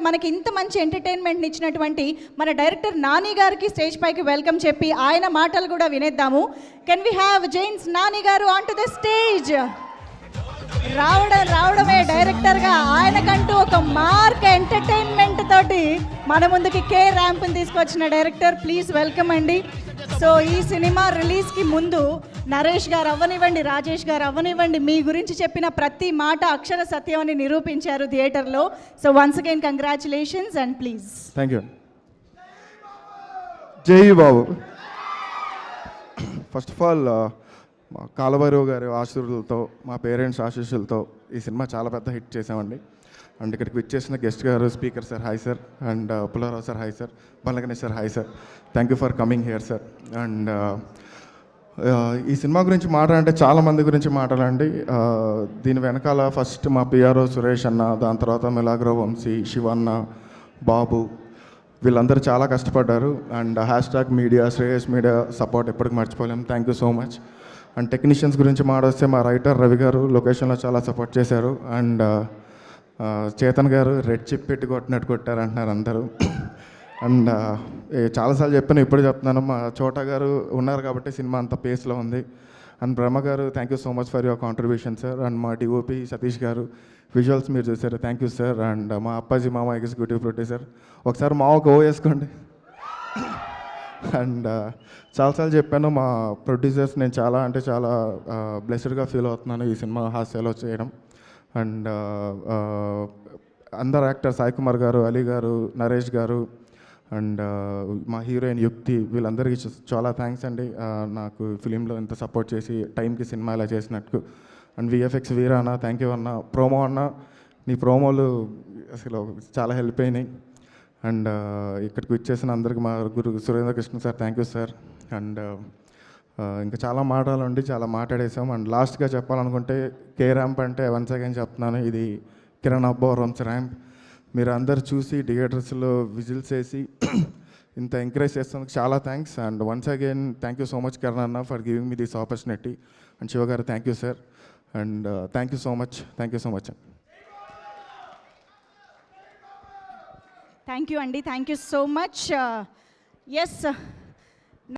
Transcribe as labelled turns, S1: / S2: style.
S1: మనకి ఇంత మంచి ఎంటర్టైన్మెంట్ని ఇచ్చినటువంటి మన డైరెక్టర్ నాని గారికి స్టేజ్ పైకి వెల్కమ్ చెప్పి ఆయన మాటలు కూడా వినేద్దాము. కెన్ వి హ్యావ్ జైన్స్ నాని గారు ఆన్ టు ద స్టేజ్? రావడమే డైరెక్టర్గా ఆయనకంటూ ఒక మార్క్ ఎంటర్టైన్మెంట్ తోటి మన ముందుకి కే ర్యాంప్ని తీసుకొచ్చిన డైరెక్టర్. ప్లీజ్ వెల్కమ్ అండి. సో ఈ సినిమా రిలీజ్కి ముందు నరేష్ గారు అవ్వనివ్వండి, రాజేష్ గారు అవ్వనివ్వండి, మీ గురించి చెప్పిన ప్రతి మాట అక్షర సత్యం అని నిరూపించారు థియేటర్లో. So once again congratulations and please.
S2: Thank you. జై బాబు. ఫస్ట్ ఆఫ్ ఆల్ మా కాలభైరవ్ గారి ఆశీర్వాదాలతో, మా పేరెంట్స్ ఆశీస్సులతో ఈ సినిమా చాలా పెద్ద హిట్ చేసామండి. అండ్ ఇక్కడికి విచ్చేసిన గెస్ట్ గారు, speaker sir hi sir, and Pullarao sir hi sir, Ballaganesh sir hi sir, thank you for coming here sir. And ఈ సినిమా గురించి మాట్లాడంటే చాలామంది గురించి మాట్లాడండి. దీని వెనకాల ఫస్ట్ మా పిఆర్ఓ సురేష్ అన్న, దాని తర్వాత మిలాగ్రో వంశీ, శివన్న, బాబు, వీళ్ళందరూ చాలా కష్టపడ్డారు. And hashtag media, Shreyas media support ఎప్పటికి మర్చిపోలేము. Thank you so much. And technicians గురించి మాట్లాడితే మా రైటర్ రవి గారు లొకేషన్లో చాలా సపోర్ట్ చేశారు. అండ్ చేతన్ గారు రెడ్ చిప్ పెట్టి కొట్టినట్టు కొట్టారు అంటున్నారు అందరూ. అండ్ చాలాసార్లు చెప్పాను, ఇప్పుడు చెప్తున్నాను, మా చోటా గారు ఉన్నారు కాబట్టి సినిమా అంత పేస్లో ఉంది. అండ్ బ్రహ్మ గారు thank you so much for your contribution sir. And మా డిఓపి సతీష్ గారు విజువల్స్ మీరు చూసారు, థ్యాంక్ యూ సార్. అండ్ మా అప్పాజీ మామ ఎగ్జిక్యూటివ్ ప్రొడ్యూసర్, ఒకసారి మా ఒక ఓ వేసుకోండి. అండ్ చాలాసార్లు చెప్పాను, మా ప్రొడ్యూసర్స్ నేను చాలా అంటే చాలా బ్లెస్డ్గా ఫీల్ అవుతున్నాను ఈ సినిమా హాస్యాలో చేయడం. అండ్ అందరు యాక్టర్ సాయి కుమార్ గారు, అలీ గారు, నరేష్ గారు, అండ్ మా హీరోయిన్ యుక్తి, వీళ్ళందరికీ చాలా థ్యాంక్స్ అండి. నాకు ఫిలింలో ఎంత సపోర్ట్ చేసి టైంకి సినిమా ఇలా చేసినట్టు. అండ్ విఎఫ్ఎక్స్ వీరా అన్న థ్యాంక్ యూ అన్న. ప్రోమో అన్న, నీ ప్రోమోలు అసలు చాలా హెల్ప్ అయినాయి. అండ్ ఇక్కడికి వచ్చేసిన అందరికి మా guru Surendra Krishna sir thank you sir. And ఇంకా చాలా మాటలుండి చాలా మాట్లాడేసాం. అండ్ లాస్ట్గా చెప్పాలనుకుంటే కే ర్యాంప్ అంటే వన్స్ అగైన్ చెప్తున్నాను, ఇది కిరణ్ అబ్బోరంస్ ర్యాంప్. మీరు అందరు చూసి థియేటర్స్లో విజిల్స్ వేసి ఇంత ఎంకరేజ్ చేస్తున్నందుకు చాలా thanks. And once again thank you so much Kiran అన్న for giving me this opportunity. And Shiva గారు thank you sir. And thank you so much, thank you so much.
S1: Thank you అండి, thank you so much. Yes